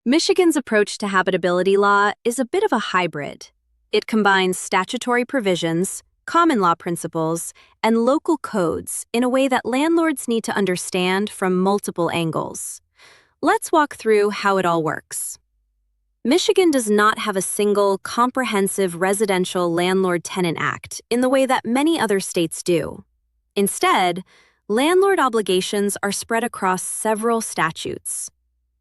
Michigan's approach to habitability law is a bit of a hybrid. It combines statutory provisions, common law principles, and local codes in a way that landlords need to understand from multiple angles. Let's walk through how it all works. Michigan does not have a single, comprehensive residential landlord-tenant act in the way that many other states do. Instead, landlord obligations are spread across several statutes.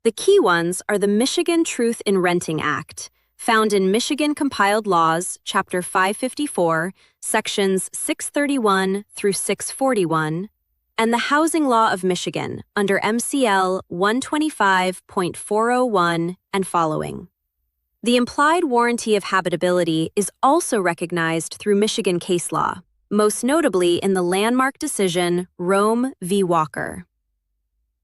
The key ones are the Michigan Truth in Renting Act, found in Michigan Compiled Laws, Chapter 554, Sections 631 through 641, and the Housing Law of Michigan under MCL 125.401 and following. The implied warranty of habitability is also recognized through Michigan case law, most notably in the landmark decision Rome v. Walker.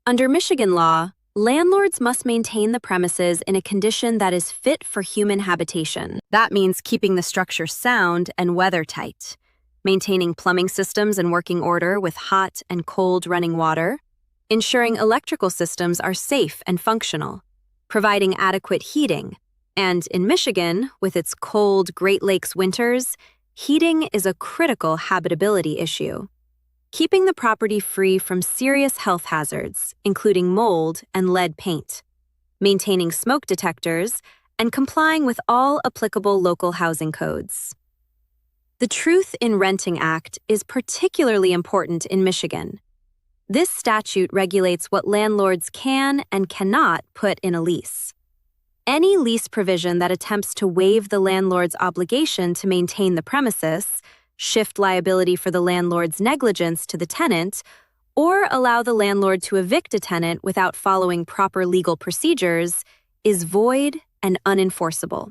Under Michigan law, landlords must maintain the premises in a condition that is fit for human habitation. That means keeping the structure sound and weathertight, maintaining plumbing systems in working order with hot and cold running water, ensuring electrical systems are safe and functional, providing adequate heating, and in Michigan, with its cold Great Lakes winters, heating is a critical habitability issue. Keeping the property free from serious health hazards, including mold and lead paint, maintaining smoke detectors, and complying with all applicable local housing codes. The Truth in Renting Act is particularly important in Michigan. This statute regulates what landlords can and cannot put in a lease. Any lease provision that attempts to waive the landlord's obligation to maintain the premises, shift liability for the landlord's negligence to the tenant, or allow the landlord to evict a tenant without following proper legal procedures is void and unenforceable.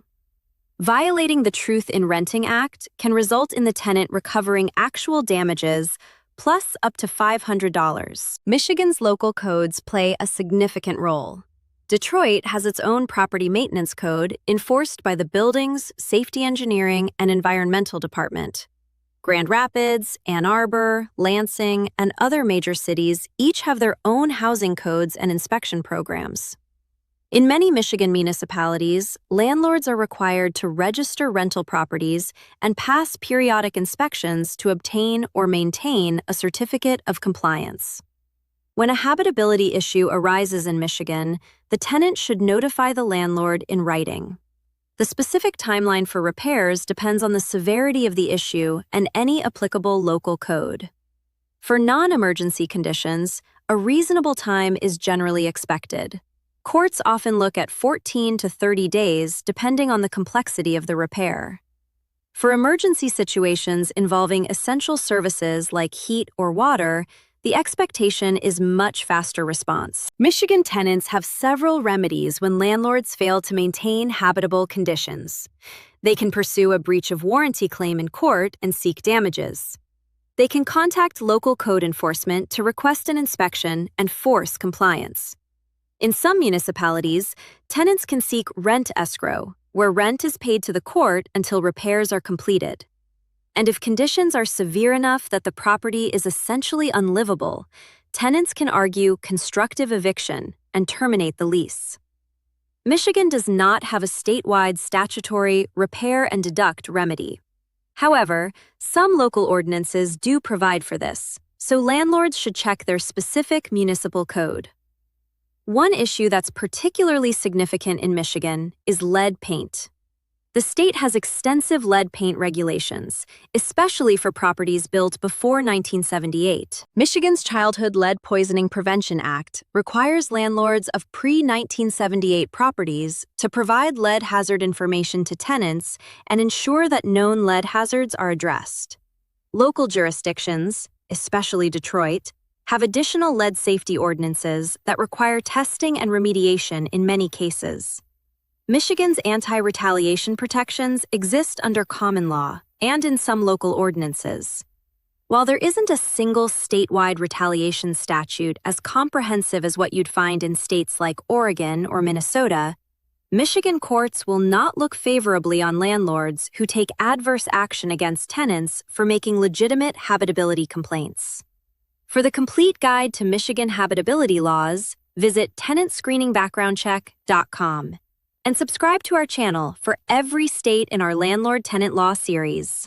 Violating the Truth in Renting Act can result in the tenant recovering actual damages plus up to $500. Michigan's local codes play a significant role. Detroit has its own property maintenance code enforced by the Buildings, Safety Engineering, and Environmental Department. Grand Rapids, Ann Arbor, Lansing, and other major cities each have their own housing codes and inspection programs. In many Michigan municipalities, landlords are required to register rental properties and pass periodic inspections to obtain or maintain a certificate of compliance. When a habitability issue arises in Michigan, the tenant should notify the landlord in writing. The specific timeline for repairs depends on the severity of the issue and any applicable local code. For non-emergency conditions, a reasonable time is generally expected. Courts often look at 14 to 30 days depending on the complexity of the repair. For emergency situations involving essential services like heat or water, the expectation is much faster response. Michigan tenants have several remedies when landlords fail to maintain habitable conditions. They can pursue a breach of warranty claim in court and seek damages. They can contact local code enforcement to request an inspection and force compliance. In some municipalities, tenants can seek rent escrow, where rent is paid to the court until repairs are completed. And if conditions are severe enough that the property is essentially unlivable, tenants can argue constructive eviction and terminate the lease. Michigan does not have a statewide statutory repair and deduct remedy. However, some local ordinances do provide for this, so landlords should check their specific municipal code. One issue that's particularly significant in Michigan is lead paint. The state has extensive lead paint regulations, especially for properties built before 1978. Michigan's Childhood Lead Poisoning Prevention Act requires landlords of pre-1978 properties to provide lead hazard information to tenants and ensure that known lead hazards are addressed. Local jurisdictions, especially Detroit, have additional lead safety ordinances that require testing and remediation in many cases. Michigan's anti-retaliation protections exist under common law and in some local ordinances. While there isn't a single statewide retaliation statute as comprehensive as what you'd find in states like Oregon or Minnesota, Michigan courts will not look favorably on landlords who take adverse action against tenants for making legitimate habitability complaints. For the complete guide to Michigan habitability laws, Visit tenantscreeningbackgroundcheck.com and subscribe to our channel for every state in our landlord-tenant law series.